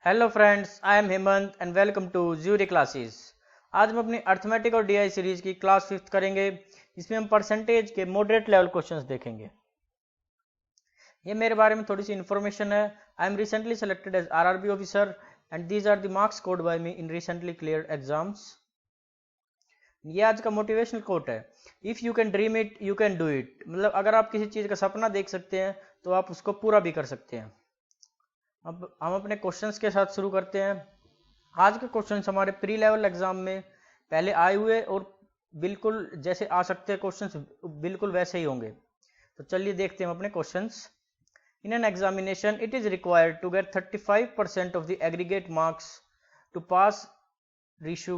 Hello friends, I am Hemant and welcome to jury classes. आज हम अपनी अर्थमेटिक और डीआई सीरीज की क्लास 5th करेंगे। इसमें हम परसेंटेज के मॉडरेट लेवल क्वेश्चंस देखेंगे। ये मेरे बारे में थोड़ी सी इन्फॉर्मेशन है। I am recently selected as RRB officer and these are the marks scored by me in recently cleared exams. ये आज का मोटिवेशनल कोट है, if you can dream it you can do it. मतलब अगर आप किसी चीज़ का सपना देख सकते हैं तो आप उसको पूरा भी कर सकते हैं। अब हम अपने क्वेश्चंस के साथ शुरू करते हैं। आज के क्वेश्चंस हमारे प्री लेवल एग्जाम में पहले आए हुए और बिल्कुल जैसे आ सकते हैं क्वेश्चंस बिल्कुल वैसे ही होंगे। तो चलिए देखते हैं अपने questions. In an examination it is required to get 35% of the aggregate marks to pass ratio.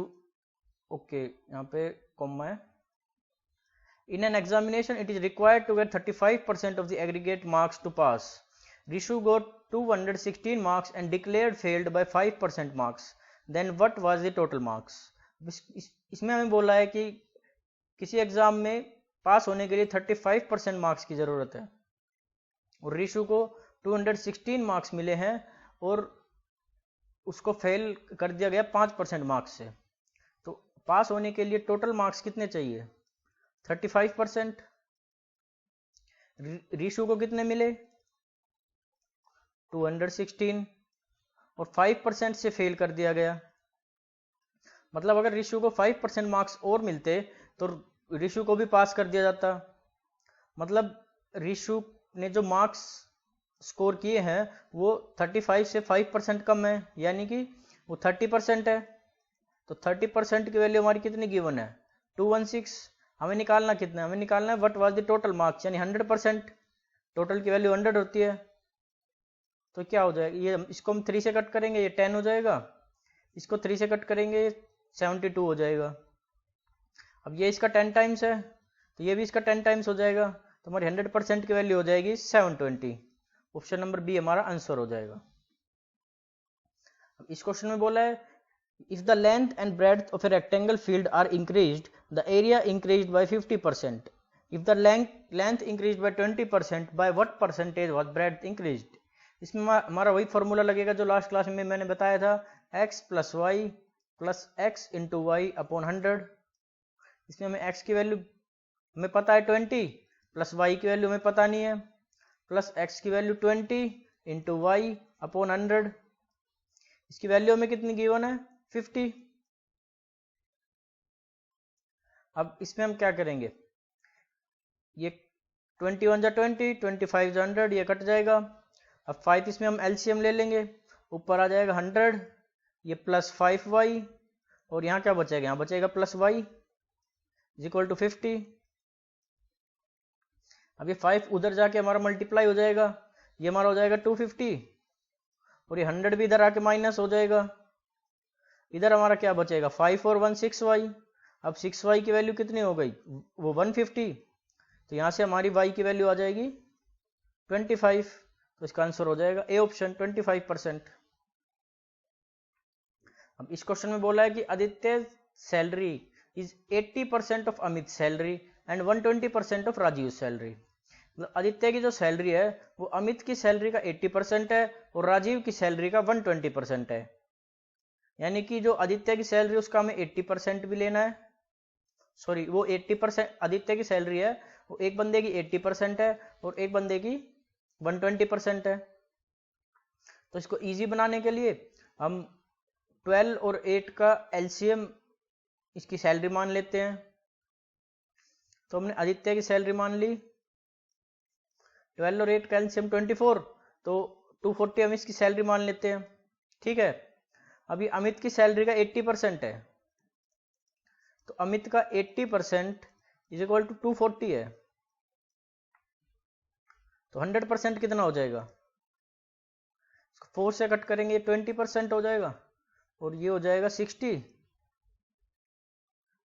Okay, यहाँ पे कॉमा है। In an examination, it is required to get 35% of the aggregate marks to pass. Rishu got 216 marks and declared failed by 5% marks. Then what was the total marks? इसमें हमें बोला है कि किसी exam में पास होने के लिए 35% मार्क्स की ज़रूरत है और रिशु को 216 मार्क्स मिले हैं और उसको फेल कर दिया गया 5% मार्क्स से। तो पास होने के लिए टोटल मार्क्स कितने चाहिए? 35%। रीशु को कितने मिले? 216 और 5% से फेल कर दिया गया। मतलब अगर रीशु को 5% मार्क्स और मिलते तो रीशु को भी पास कर दिया जाता। मतलब रीशु ने जो मार्क्स स्कोर किए हैं वो 35 से 5% कम है, यानी कि वो 30% है। तो 30% की वैल्यू हमारी कितनी गिवन है? 216। हमें निकालना कितना है? हमें निकालना है what was the total marks, यानी 100%। टोटल की वैल्यू 100 होती है। तो क्या हो जाएगा? ये इसको हम 3 से कट करेंगे, ये 10 हो जाएगा। इसको 3 से कट करेंगे, 72 हो जाएगा। अब ये इसका 10 टाइम्स है तो ये भी इसका 10 टाइम्स हो जाएगा। तो हमारी 100% की वैल्यू हो जाएगी 720। ऑप्शन नंबर बी हमारा आंसर हो जाएगा। अब इस क्वेश्चन में बोला है if the length and breadth of a rectangle field are increased, the area increased by 50%. If the length increased by 20%, by what percentage was breadth increased? इसमें हमारा वही फॉर्मूला लगेगा जो लास्ट क्लास में मैंने बताया था, x plus y plus x into y upon 100। इसमें हमें x की वैल्यू हमें पता है 20, प्लस y की वैल्यू हमें पता नहीं है, प्लस x की वैल्यू 20 इंटू वाई अपॉन 100। इसकी वैल्यू हमें कितनी गिवन है? 50। अब इसमें हम क्या करेंगे? ये 21 जा 20, 25 जा 100, ये कट जाएगा। अब 5 इसमें हम एलसीएम ले लेंगे, ऊपर आ जाएगा 100, ये प्लस 5y और यहाँ क्या बचेगा? यहाँ बचेगा plus y is equal to 50। अब ये 5 उधर जाके हमारा मल्टीप्लाई हो जाएगा, ये हमारा हो जाएगा 250 और ये 100 भी इधर आके माइनस हो जाएगा। इधर हमारा क्या बचेगा? 5 और 1 6y। अब 6y की वैल्यू कितनी हो गई? वो 150। तो यहाँ से हमारी y की वैल्यू आ जाएगी 25। तो इसका आंसर हो जाएगा ए ऑप्शन 25%। अब इस क्वेश्चन में बोला है कि Aditya salary is 80% of Amit salary and 120% of Rajiv salary. मतलब आदित्य की जो सैलरी है वो अमित की सैलरी का 80% है और राजीव की सैलरी का 120% है। यानी कि जो आदित्य की सैलरी उसका हमें 80% भी लेना है। सॉरी, वो 80% आदित्य की सैलरी है, वो एक बंदे की 80% है और एक बंदे की 120% है। तो इसको इजी बनाने के लिए हम 12 और 8 का एलसीएम इसकी सैलरी मान लेते हैं। तो हमने आदित्य की सैलरी मान ली, 12 और 8 का एलसीएम 24, तो 240 हम इसकी सैलरी मान लेते हैं। ठीक है। अभी अमित की सैलरी का 80% है, तो अमित का 80% इज इक्वल टू 240 है। तो 100% कितना हो जाएगा? 4 से कट करेंगे 20% हो जाएगा और ये हो जाएगा 60।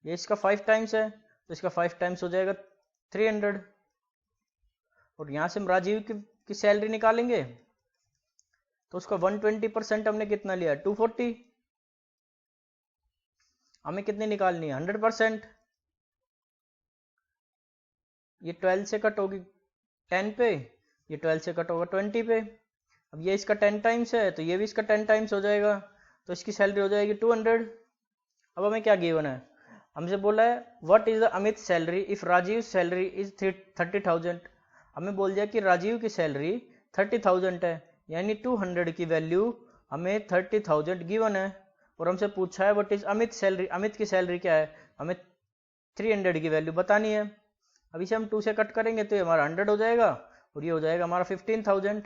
ये इसका 5 टाइम्स है तो इसका 5 टाइम्स हो जाएगा 300। और यहाँ से हम राजीव की सैलरी निकालेंगे तो उसका 120% हमने कितना लिया? 240। हमें कितनी निकालनी है? 100%। ये 12 से कट होगी 10 पे, ये 12 से कट होगा 20 पे। अब ये इसका 10 टाइम्स है तो ये भी इसका 10 टाइम्स हो जाएगा, तो इसकी सैलरी हो जाएगी 200। अब हमें क्या गिवन है, हमसे बोला है what is the Amit salary if Rajiv salary is 30,000। हमें बोल दिया कि राजीव की सैलरी 30,000 है, यानी 200 की वैल्यू हमें 30,000 गिवन है। और हमसे पूछा है what is Amit salary, Amit की सैलरी क्या है, हमें 300 की वैल्यू बतानी है। अब इसे हम 2 से कट करेंगे तो ये हमारा 100 हो जाएगा और ये हो जाएगा हमारा 15,000।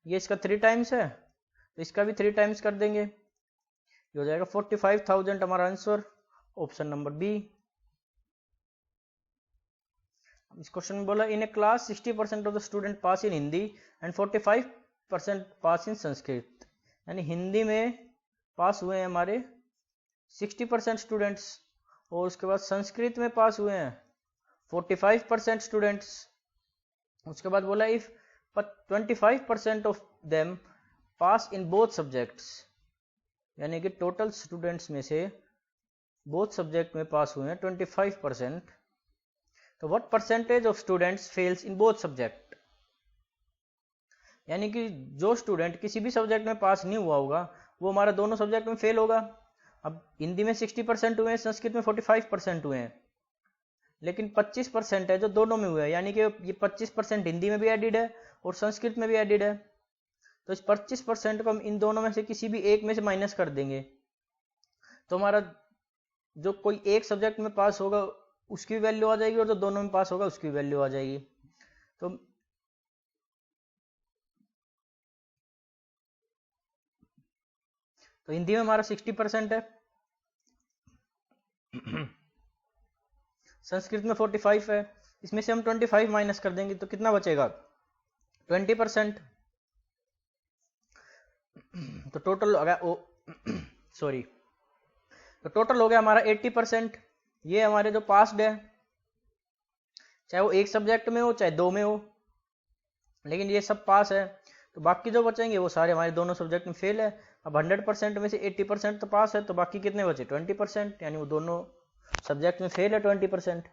ये इसका 3 टाइम्स है तो इसका भी 3 टाइम्स कर देंगे, ये हो जाएगा 45,000 हमारा आंसर, ऑप्शन नंबर बी। इस क्वेश्चन में बोला in a class 60% of the student pass in Hindi and 45% pass in Sanskrit, यानी हिंदी में पास हुए हैं हमारे 60% स्टूडेंट्स और उसके बाद संस्कृत में पास हुए हैं 45% स्टूडेंट्स। उसके बाद बोला if 25% of them pass in both subjects, यानी कि टोटल स्टूडेंट्स में से बोथ सब्जेक्ट में पास हुए हैं 25%, तो what percentage of students fails in both subject, यानी कि जो स्टूडेंट किसी भी सब्जेक्ट में पास नहीं हुआ होगा वो हमारा दोनों सब्जेक्ट में फेल होगा। अब हिंदी में 60% हुए हैं, संस्कृत में 45% हुए हैं, लेकिन 25% है जो दोनों में हुआ है, यानी कि ये 25% हिंदी में भी एडिड है और संस्कृत में भी एडिड है। तो इस 25% को हम इन दोनों में से किसी भी एक में से माइनस कर देंगे तो हमारा जो कोई एक सब्जेक्ट में पास होगा उसकी भी वैल्यू आ जाएगी और जो दोनों में पास होगा उसकी भी वैल्यू आ जाएगी। तो हिंदी में हमारा 60% है, संस्कृत में 45 है, इसमें से हम 25 माइनस कर देंगे तो कितना बचेगा 20%। तो टोटल हो गया सॉरी तो टोटल हो गया हमारा 80%। ये हमारे जो पास्ड है, चाहे वो एक सब्जेक्ट में हो चाहे दो में हो, लेकिन ये सब पास है। तो बाकी जो बचेंगे वो सारे हमारे दोनों सब्जेक्ट में फेल है। अब 100% में से 80% तो पास है, तो बाकी कितने बचे 20%, यानी वो दोनों सब्जेक्ट में फेल है 20%।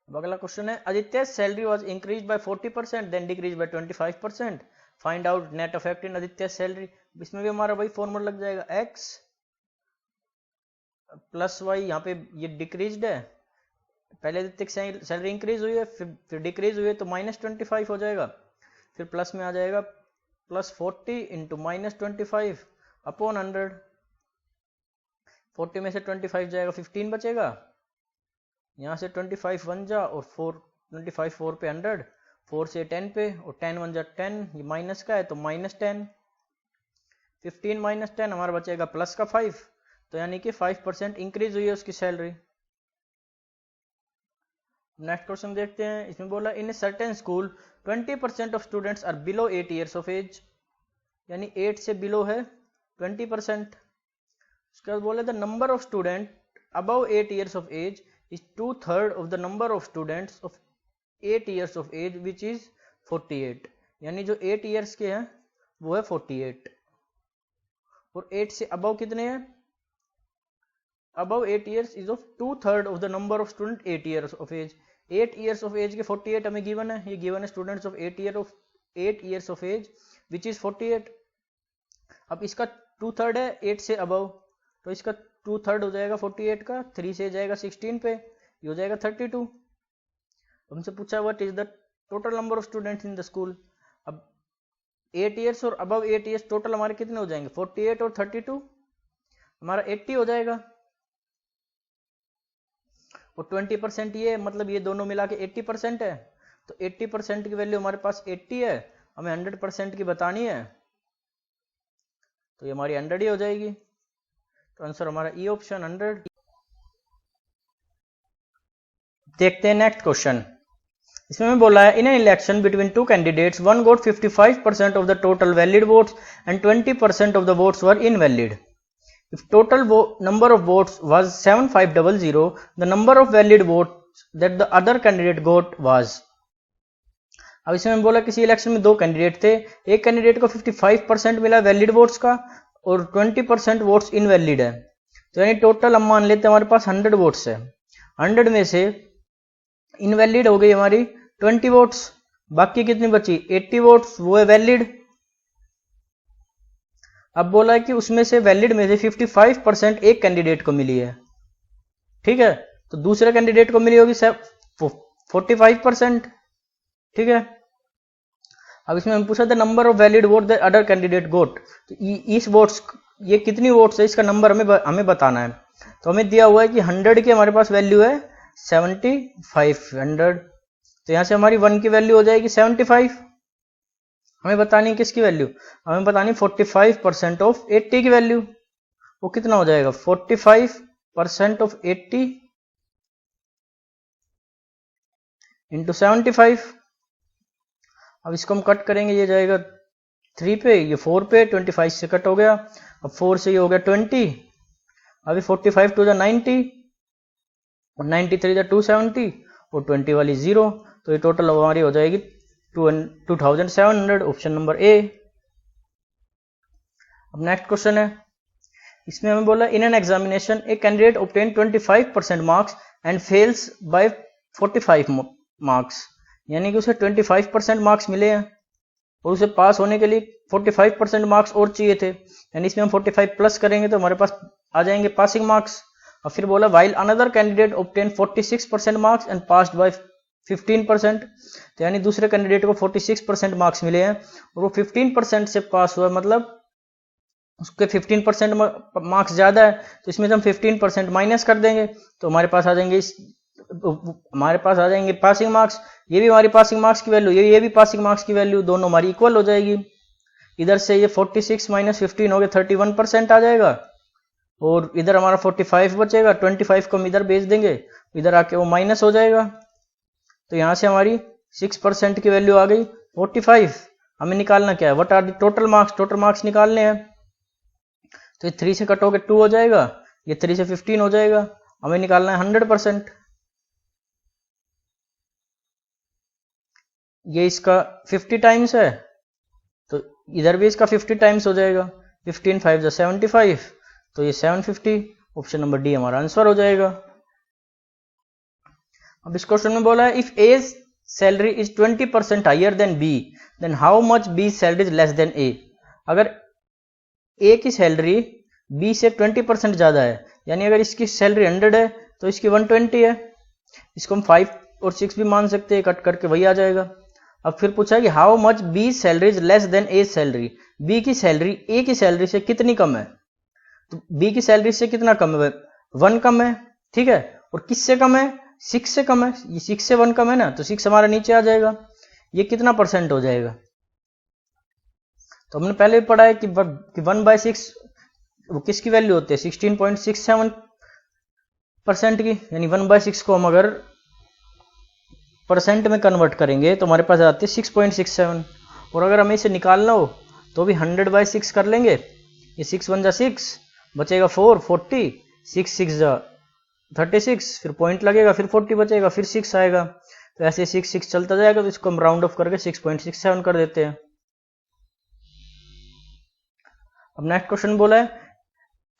अब अगला क्वेश्चन है Aditya salary was increase by 40% then decrease by 25%, find out net effect in Aditya salary. इसमें भी हमारा वही फॉर्मूला लग जाएगा x प्लस वाई, यहाँ पे ये डिक्रीज्ड है, पहले आदित्य की सैलरी इंक्रीज हुई है फिर डिक्रीज हुई है तो -25 हो जाएगा, फिर प्लस में आ जाएगा +40 इंटू -25 अपॉन 100। 40 में से 25 जाएगा 15 बचेगा, यहाँ से 25 1 जा और 25 4 पे 100, 4 से 10 पे और 10 1 जा 10, ये माइनस का है तो -10, 15 - 10 हमारा बचेगा प्लस का 5, तो यानी कि 5% इंक्रीज हुई है उसकी सैलरी। नेक्स्ट क्वेश्चन देखते हैं, इसमें बोला in a certain school 20% of students are below 8 years of age, यानी 8 से बिलो है 20%। उसके बाद बोला the number of student above 8 years of age is 2/3 of the number of students of 8 years of age which is 48, यानी जो 8 years के हैं वो है 48 और 8 से above कितने हैं, above 8 years is of 2/3 of the number of student 8 years of age। 8 years of age के 48 हमें गिवन है, ये गिवन है students of 8 years of age which is 48। अब इसका 2/3 है 8 से above, तो इसका 2/3 हो जाएगा 48 का, 3 से जाएगा 16 पे, ये हो जाएगा 32। हमसे पूछा what is the total number of students in the school. अब 8 ईयर्स और अबव 8 ईयर्स टोटल हमारे कितने हो जाएंगे 48 और 32, हमारा 80 हो जाएगा और 20% ये मतलब ये दोनों मिला के 80% है, तो 80% की वैल्यू हमारे पास 80 है, हमें 100% की बतानी है तो ये हमारी 100 ही हो जाएगी, तो आंसर हमारा ई ऑप्शन 100। देखते हैं नेक्स्ट क्वेश्चन, इसमें मैं बोला है in an election between two candidates one got 55% of the total valid votes and 20% of the votes were invalid. If total number of votes was 7500, the number of valid votes that the other candidate got was. अब इसमें बोला किसी election में दो candidate थे, एक candidate को 55% मिला वैलिड वोट्स का और 20% वोट्स इनवैलिड है, तो यानी टोटल हम मान लेते हैं हमारे पास 100 वोट्स है, 100 में से इनवैलिड हो गई हमारी 20 वोट्स, बाकी कितनी बची 80 वोट्स, वो है वैलिड। अब बोला है कि उसमें से वैलिड में से 55% एक कैंडिडेट को मिली है, ठीक है, तो दूसरे कैंडिडेट को मिली होगी 45%, ठीक है। अब इसमें हम पूछा था number of valid vote the other candidate got, तो इस वोट्स ये कितनी वोट्स है इसका नंबर हमें बताना है। तो हमें दिया हुआ है कि 100 की हमारे पास वैल्यू है 7500, तो यहां से हमारी 1 की वैल्यू हो जाएगी 75। हमें बतानी है किसकी वैल्यू, हमें बतानी 45% ऑफ 80 की वैल्यू, वो कितना हो जाएगा 45% ऑफ 80 इंटू 75। अब इसको हम कट करेंगे, ये जाएगा 3 पे, ये 4 पे, 25 से कट हो गया, अब 4 से ये हो गया 20, अभी 45 टू 90 और 93 270 और 20 वाली 0, तो ये टोटल हमारी हो जाएगी 2700, ऑप्शन नंबर ए। अब नेक्स्ट क्वेश्चन है, इसमें हमें बोला in an examination a candidate obtain 25% marks and fails by 45 marks, यानी कि उसे 25% मार्क्स मिले हैं और उसे पास होने के लिए 45% मार्क्स और चाहिए थे, यानी इसमें हम 45 प्लस करेंगे तो हमारे पास आ जाएंगे पासिंग मार्क्स। और फिर बोला while another candidate obtain 46% marks and passed by 15%, तो यानी दूसरे कैंडिडेट को 46% मार्क्स मिले हैं और वो 15% से पास हुआ, मतलब उसके 15% मार्क्स ज्यादा है, तो इसमें से हम 15% माइनस कर देंगे तो हमारे पास आ जाएंगे पासिंग मार्क्स। ये भी हमारी पासिंग मार्क्स की वैल्यू, ये भी पासिंग मार्क्स की वैल्यू, दोनों हमारी इक्वल हो जाएगी। इधर से ये 46 माइनस 15 हो गया 31% आ जाएगा और इधर हमारा 45 बचेगा, 25 को हम इधर भेज देंगे, इधर आके वो माइनस हो जाएगा, तो यहां से हमारी 6% की वैल्यू आ गई 45। हमें निकालना क्या है, what are the total marks, total marks निकालने हैं, तो ये 3 से कट होकर 2 हो जाएगा, ये 3 से 15 हो जाएगा, हमें निकालना है 100%। ये इसका 50 टाइम्स है तो इधर भी इसका 50 टाइम्स हो जाएगा, 15 5 75, तो ये 750, ऑप्शन नंबर डी हमारा आंसर हो जाएगा। अब इस क्वेश्चन में बोला है if A salary is 20% higher than B then how much B salary is less than A. अगर ए की सैलरी बी से 20% ज्यादा है, यानी अगर इसकी सैलरी 100 है तो इसकी 120 है, इसको हम 5 और 6 भी मान सकते हैं, कट करके वही आ जाएगा। अब फिर पूछा कि how much B salary is less than A salary, B की सैलरी ए की सैलरी से कितनी कम है, तो बी की सैलरी से कितना कम है 1 कम है, ठीक है, और किससे कम है 6 से कम है, ये 6 से 1 कम है ना, तो 6 हमारा नीचे आ जाएगा, ये कितना परसेंट हो जाएगा, तो हमने पहले भी पढ़ा है कि 1/6 वो किसकी वैल्यू होती है 16.67% की, यानी 1/6 को हम अगर परसेंट में कन्वर्ट करेंगे तो हमारे पास आती है 6.67, और अगर हमें इसे निकालना हो तो भी 100/6 कर लेंगे, ये 6 1 6 बचेगा 4 40, 6 6 36, फिर पॉइंट लगेगा, फिर 40 बचेगा, फिर 6 आएगा, तो ऐसे 6 6 चलता जाएगा, तो इसको हम राउंड ऑफ करके 6.67 कर देते हैं। अब नेक्स्ट क्वेश्चन बोला है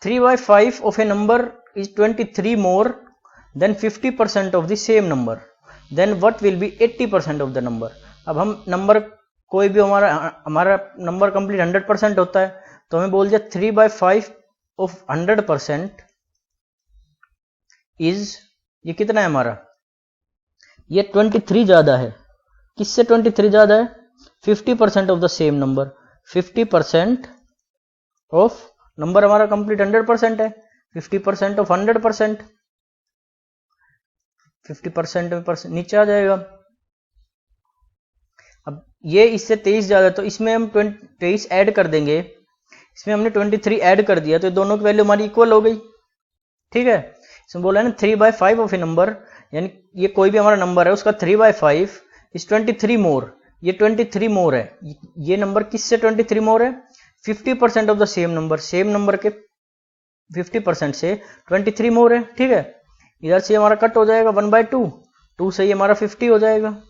3/5 of a number is 23 more than 50% of the same number, then what will be 80% of the number. अब हम नंबर कोई भी हमारा नंबर कंप्लीट 100% होता है, तो हमें बोल दिया 3/5 ऑफ 100% इज, ये कितना है हमारा, ये 23 ज्यादा है, किससे 23 ज्यादा है 50% of the same number, 50% of number हमारा कंप्लीट 100% है, 50% ऑफ 100%, 50% में नीचे आ जाएगा। अब ये इससे 23 ज्यादा, तो इसमें हम 23 ऐड कर देंगे, इसमें हमने 23 ऐड कर दिया, तो दोनों की वैल्यू हमारी इक्वल हो गई, ठीक है। इसमें बोला है ना 3/5 ऑफ ए नंबर, यानी ये कोई भी हमारा नंबर है उसका 3/5 इज 23 मोर, ये 23 मोर है, ये नंबर किससे 23 मोर है 50% of the same number, same number के 50% से 23 मोर है, ठीक है। इधर से हमारा कट हो जाएगा 1/2, 2 से ये हमारा 50 हो जाएगा,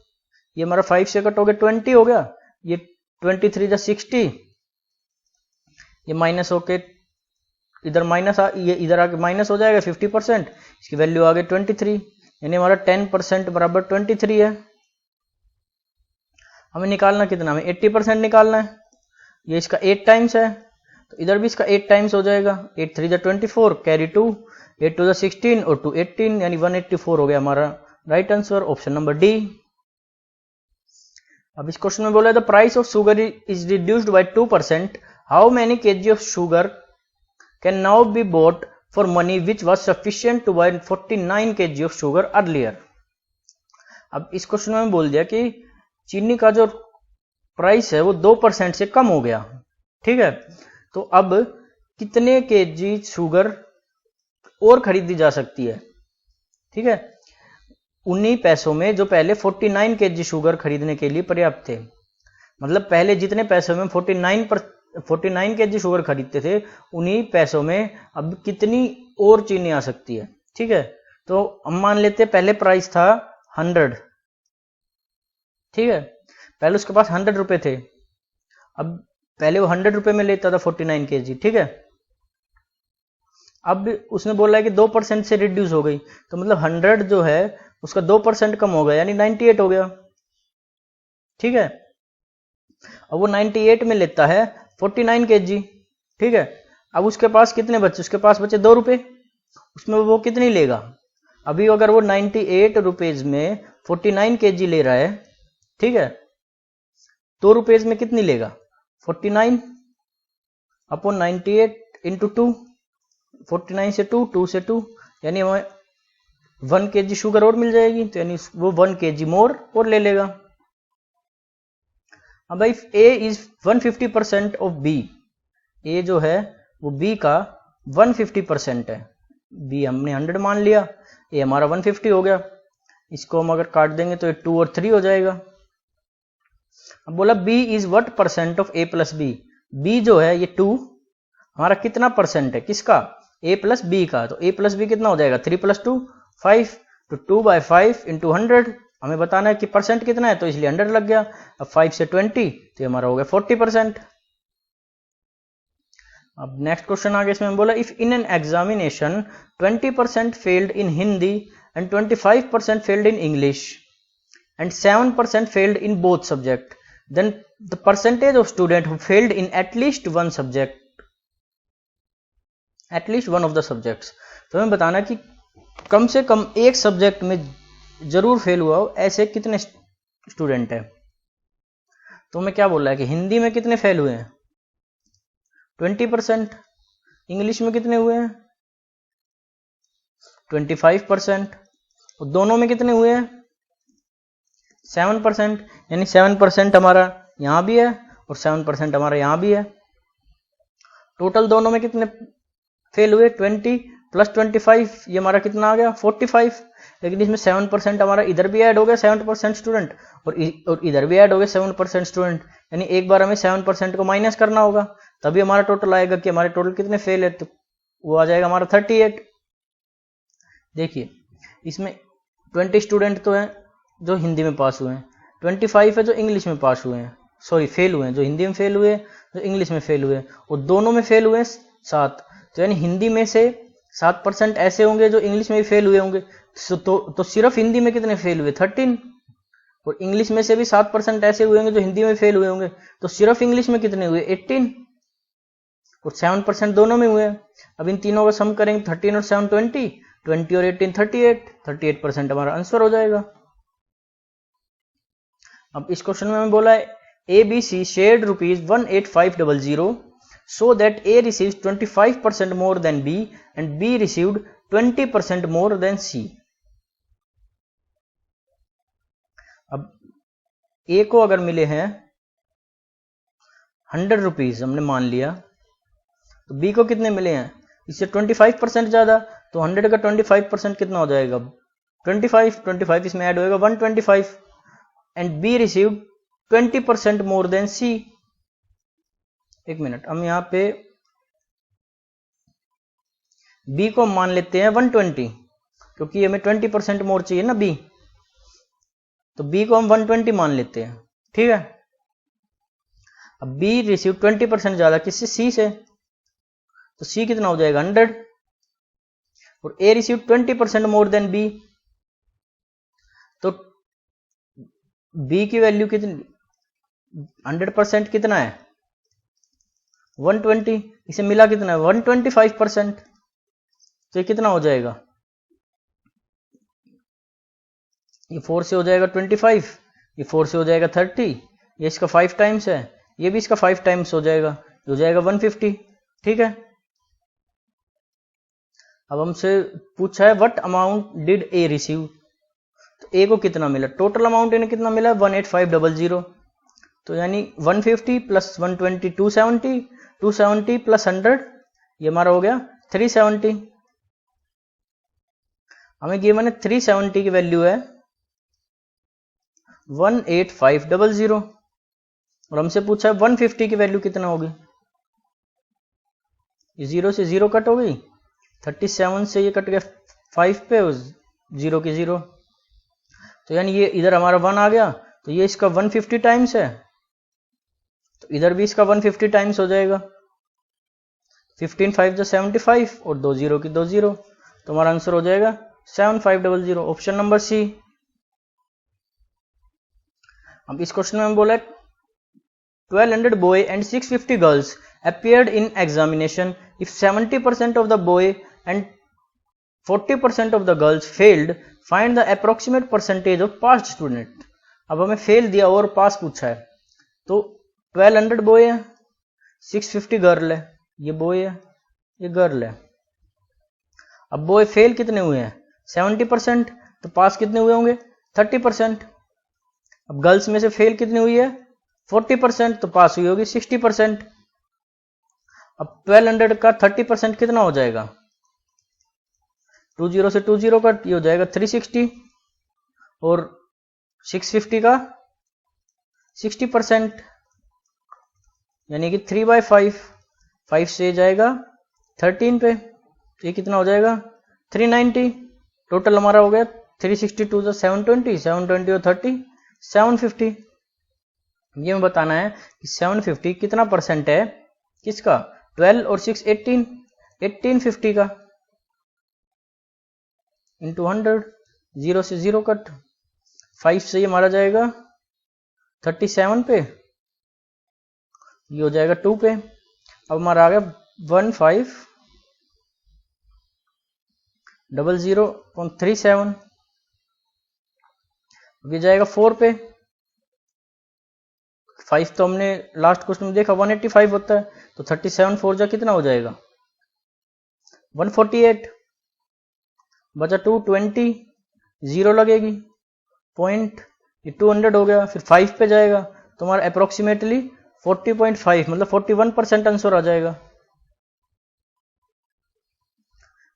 ये हमारा 5 से कट हो गया 20 हो गया, ये 23 60, ये माइनस होके इधर माइनस ये इधर आके माइनस हो जाएगा 50%, इसकी वैल्यू आ गई 23, यानी हमारा 10% बराबर 23 है। हमें निकालना कितना, हमें 80% निकालना है। ये इसका 8 टाइम्स है, तो इधर भी इसका 8 टाइम्स हो जाएगा। 8 3 24, कैरी 2, 8 2 16 और 2 18, यानी 184 हो गया हमारा right answer, option number D. अब इस क्वेश्चन में बोला है the price of sugar is reduced by 2%, how many KG of sugar can now be bought for money which was sufficient to buy 49 KG of sugar earlier. अब इस question में बोल दिया कि चीनी का जो प्राइस है वो 2% से कम हो गया, ठीक है। तो अब कितने केजी शुगर और खरीदी जा सकती है, ठीक है, उन्हीं पैसों में जो पहले 49 केजी शुगर खरीदने के लिए पर्याप्त थे। मतलब पहले जितने पैसों में 49 केजी शुगर खरीदते थे, उन्हीं पैसों में अब कितनी और चीनी आ सकती है, ठीक है। तो हम मान लेते हैं पहले प्राइस था 100, ठीक है, पहले उसके पास 100 रुपए थे। अब पहले वो 100 रुपए में लेता था 49 केजी, ठीक है। अब उसने बोला है कि 2% से रिड्यूस हो गई, तो मतलब 100 जो है उसका 2% कम हो गया, यानी 98 हो गया, ठीक है। अब वो 98 में लेता है 49 केजी, ठीक है। अब उसके पास कितने बचे, उसके पास बचे 2 रुपए, उसमें वो कितनी लेगा। अभी अगर वो 98 रुपीज में 49 केजी ले रहा है, ठीक है, 2 रुपीज में कितनी लेगा, 49 अपॉन 98 इंटू 2, 49 से 2, 2 से 2, यानी हमें 1 केजी शुगर और मिल जाएगी, तो यानी वो 1 केजी मोर और ले लेगा। अब भाई A is 150% of B, A जो है वो B का 150% है। B हमने 100 मान लिया, A हमारा 150 हो गया। इसको हम अगर काट देंगे तो ये 2 और 3 हो जाएगा। अब बोला B is what percent of A plus B, B जो है ये 2 हमारा कितना परसेंट है, किसका, A प्लस B का। तो A प्लस B कितना हो जाएगा, 3 + 2 5, तो 2/5 इंटू 100, हमें बताना है कि परसेंट कितना है, तो इसलिए 100 लग गया। अब 5 से 20, तो हमारा हो गया 40%। अब नेक्स्ट क्वेश्चन आगे इसमें बोला if in an examination 20% failed in Hindi and 25% failed in English and 7% failed in both subject, then the percentage of student who failed in at least one subject, at least one of the subjects. तो हमें बताना कि कम से कम एक subject में जरूर fail हुआ हो, ऐसे कितने स्टूडेंट हैं। तो हमें क्या बोल रहा है कि हिंदी में कितने फेल हुए हैं, 20%, इंग्लिश में कितने हुए हैं, 25%, और दोनों में कितने हुए हैं, 7%, यानी 7% हमारा यहां भी है और 7% हमारा यहां भी है। टोटल दोनों में कितने फेल हुए, 20 + 25, ये हमारा कितना आ गया, 45। लेकिन इसमें 7% हमारा इधर भी ऐड हो गया 7% स्टूडेंट, और इधर भी ऐड हो गए 7% स्टूडेंट, यानी एक बार हमें 7% को माइनस करना होगा, तभी हमारा टोटल आएगा कि हमारे टोटल कितने फेल है, तो वो आ जाएगा हमारा 38। देखिए इसमें 20 स्टूडेंट तो हैं जो हिंदी में पास हुए हैं, 25 है जो इंग्लिश में पास हुए हैं, सॉरी फेल हुए हैं, जो हिंदी में फेल हुए, जो इंग्लिश में फेल हुए, और दोनों में फेल हुए 7। तो यानी हिंदी में से 7% ऐसे होंगे जो इंग्लिश में भी फेल हुए होंगे, तो सिर्फ हिंदी में कितने फेल हुए, 13, और इंग्लिश में से भी 7% ऐसे हुए होंगे जो हिंदी में फेल हुए होंगे, तो सिर्फ इंग्लिश में कितने हुए, 18, और 7% दोनों में हुए। अब इन तीनों का सम करेंगे, 13 और 7 20, 20 और 18 38% हमारा आंसर हो जाएगा। अब इस क्वेश्चन में हमें बोला है ABC shared ₹18500 so that A receives 25% more than B and B received 20% more than C। अब A को अगर मिले हैं 100 रुपीज हमने मान लिया, तो B को कितने मिले हैं, इससे 25% ज्यादा, तो 100 का 25% कितना हो जाएगा, 25 इसमें ऐड होएगा 125, and B received 20% more than C। एक मिनट, हम यहां पे B को मान लेते हैं 120, क्योंकि हमें 20% मोर चाहिए ना B, तो B को हम 120 मान लेते हैं, ठीक है। अब B रिसीव 20% ज्यादा किससे, C से, तो C कितना हो जाएगा 100, और A receive 20% more than B, तो B की वैल्यू कितनी, 100% कितना है 120, इसे मिला कितना है 125%, तो ये कितना हो जाएगा, ये 4 से हो जाएगा 25, ये 4 से हो जाएगा 30, ये इसका 5 टाइम्स है, ये भी इसका 5 टाइम्स हो जाएगा, ये हो जाएगा 150। ठीक है, अब हमसे पूछा है what amount did a receive, तो ए को कितना मिला, टोटल अमाउंट इन्हें कितना मिला 18500, तो यानी 150 प्लस 120 270, 270 प्लस 100 ये हमारा हो गया 370। हमें गिवन है 370 की वैल्यू है 18500 और हमसे पूछा है 150 की वैल्यू कितना होगी, ये 0 से 0 कट हो गई, 37 से ये कट गया 5 पे और 0 की 0, तो यानी ये इधर हमारा 1 आ गया, तो ये इसका 150 टाइम्स है, तो इधर भी इसका 150 टाइम्स हो जाएगा, 15 5 जो 75 और 2 0 की 2 0, तो हमारा आंसर हो जाएगा 7500, ऑप्शन नंबर सी। अब इस क्वेश्चन में बोला 1200 boy and 650 girls appeared in examination. If 70% of the boy and 40% of the girls failed, find the approximate percentage of passed student. अब हमें फेल दिया और पास पूछा है, तो 1200 बॉय है, 650 गर्ल है, ये बॉय है ये गर्ल है। अब बॉय फेल कितने हुए हैं 70%, तो पास कितने हुए होंगे 30%। अब गर्ल्स में से फेल कितनी हुई है 40%, तो पास हुई होगी 60%। अब 1200 का 30% कितना हो जाएगा, 20 से 20 का ये हो जाएगा 360 और 650 का 60%, यानी कि 3/5, 5 से जाएगा 13 पे, ये कितना हो जाएगा 390। टोटल हमारा हो गया 362 720, 720 और 30 750। ये हमें बताना है कि 750 कितना परसेंट है किसका, 12 और 6 18, 1850 का इंटू 100, 0 से 0 कट, 5 से ये मारा जाएगा 37 पे, ये हो जाएगा 2 पे। अब हमारा आ गया 1500.37, अब ये जाएगा 4 पे, 5 तो हमने लास्ट क्वेश्चन में देखा 185 होता है, तो 37 4 जा कितना हो जाएगा 148, बचा 220, 0 लगेगी पॉइंट, ये 200 हो गया, फिर 5 पे जाएगा, तो हमारा अप्रोक्सीमेटली 40.5 मतलब 41% आंसर आ जाएगा।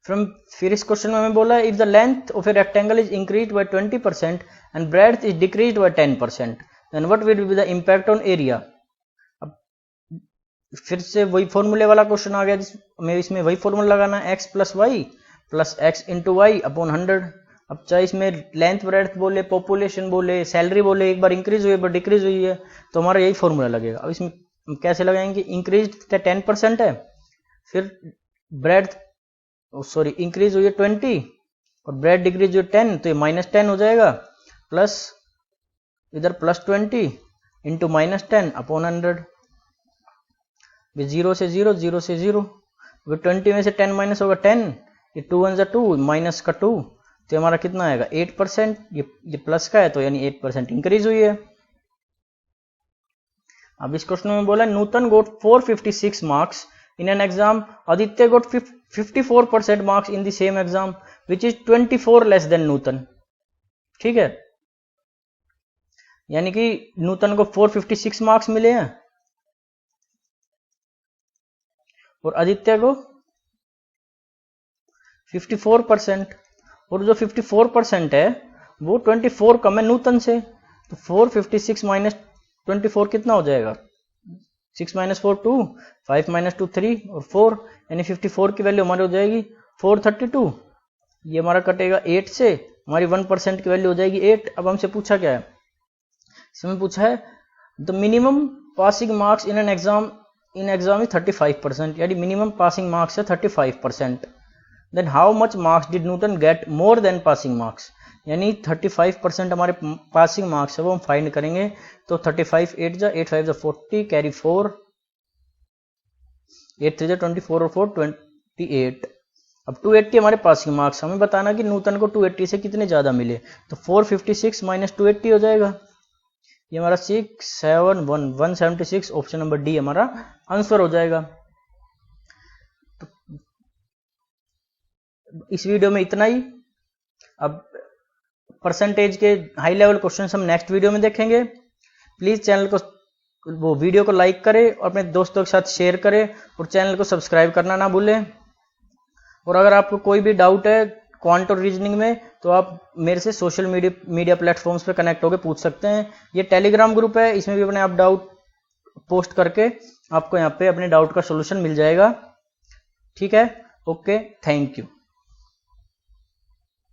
फिर इस क्वेश्चन में हमें बोला है if the length of a rectangle is increased by 20% and breadth is decreased by 10%, then what will be the impact on area. अब फिर से वही फॉर्मूले वाला क्वेश्चन आ गया जिसमें इसमें वही फॉर्मूला लगाना है, x plus y plus x into y upon 100। अब चाहे इसमें लेंथ ब्रेड्थ बोले, पॉपुलेशन बोले, सैलरी बोले, एक बार इंक्रीज हुई एक बार डिक्रीज हुई है, तो हमारा यही फॉर्मूला लगेगा। अब इसमें कैसे लगाएंगे, इंक्रीज 10% है, फिर ब्रेड्थ सॉरी इंक्रीज हुई है 20 और ब्रेड डिक्रीज हुई 10, तो ये -10 हो जाएगा, प्लस इधर प्लस 20 इंटू -10 अपॉन 100, 0 से 0, 0 से 0, 20 में से 10 माइनस होगा 10, ये 2 1 2 माइनस का 2, तो हमारा कितना आएगा 8%, ये प्लस का है तो यानी 8% इंक्रीज हुई है। अब इस क्वेश्चन में बोला Nutan got 456 marks in an exam, Aditya got 54% marks in the same exam which is 24 less than Nutan. ठीक है, यानी कि नूतन को 456 मार्क्स मिले हैं और आदित्य को 54%, और जो 54% है वो 24 कम है नूतन से, तो 456 माइनस 24 कितना हो जाएगा, 6 माइनस 4 2, 5 माइनस 2 3 और 4, यानी 54 की वैल्यू हमारी हो जाएगी 432। ये हमारा कटेगा 8 से, हमारी 1% की वैल्यू हो जाएगी 8। अब हमसे पूछा क्या है, इसमें पूछा है the minimum passing marks in an exam is 35%, यानी मिनिमम पासिंग मार्क्स है 35%। Then how much marks did Newton get more than passing marks, यानी 35% हमारे पासिंग मार्क्स है वो हम फाइंड करेंगे। तो 35 8 जा 8 5 जा 40 कैरी 4 8 3 जा 24 और 4 28। अब 280 हमारे पासिंग मार्क्स, हमें बताना कि नूतन को 280 से कितने ज़्यादा मिले। तो 456 माइनस 280 हो जाएगा, ये हमारा 176 ऑप्शन नंबर डी हमारा आंसर हो जाएगा। तो इस वीडियो में इतना ही। अब परसेंटेज के हाई लेवल क्वेश्चंस हम नेक्स्ट वीडियो में देखेंगे। प्लीज़ चैनल को वो वीडियो को लाइक करें और अपने दोस्तों के साथ शेयर करें और चैनल को सब्सक्राइब करना ना भूलें। और अगर आपको कोई भी डाउट है क्वांट और रीजनिंग में तो आप मेरे से सोशल मीडिया प्लेटफॉर्म्स पे कनेक्ट होकर पूछ सकते हैं। ये टेलीग्राम ग्रुप है, इसमें भी अपने आप डाउट पोस्ट करके आपको यहाँ पे अपने डाउट का सोल्यूशन मिल जाएगा। ठीक है, ओके, थैंक यू।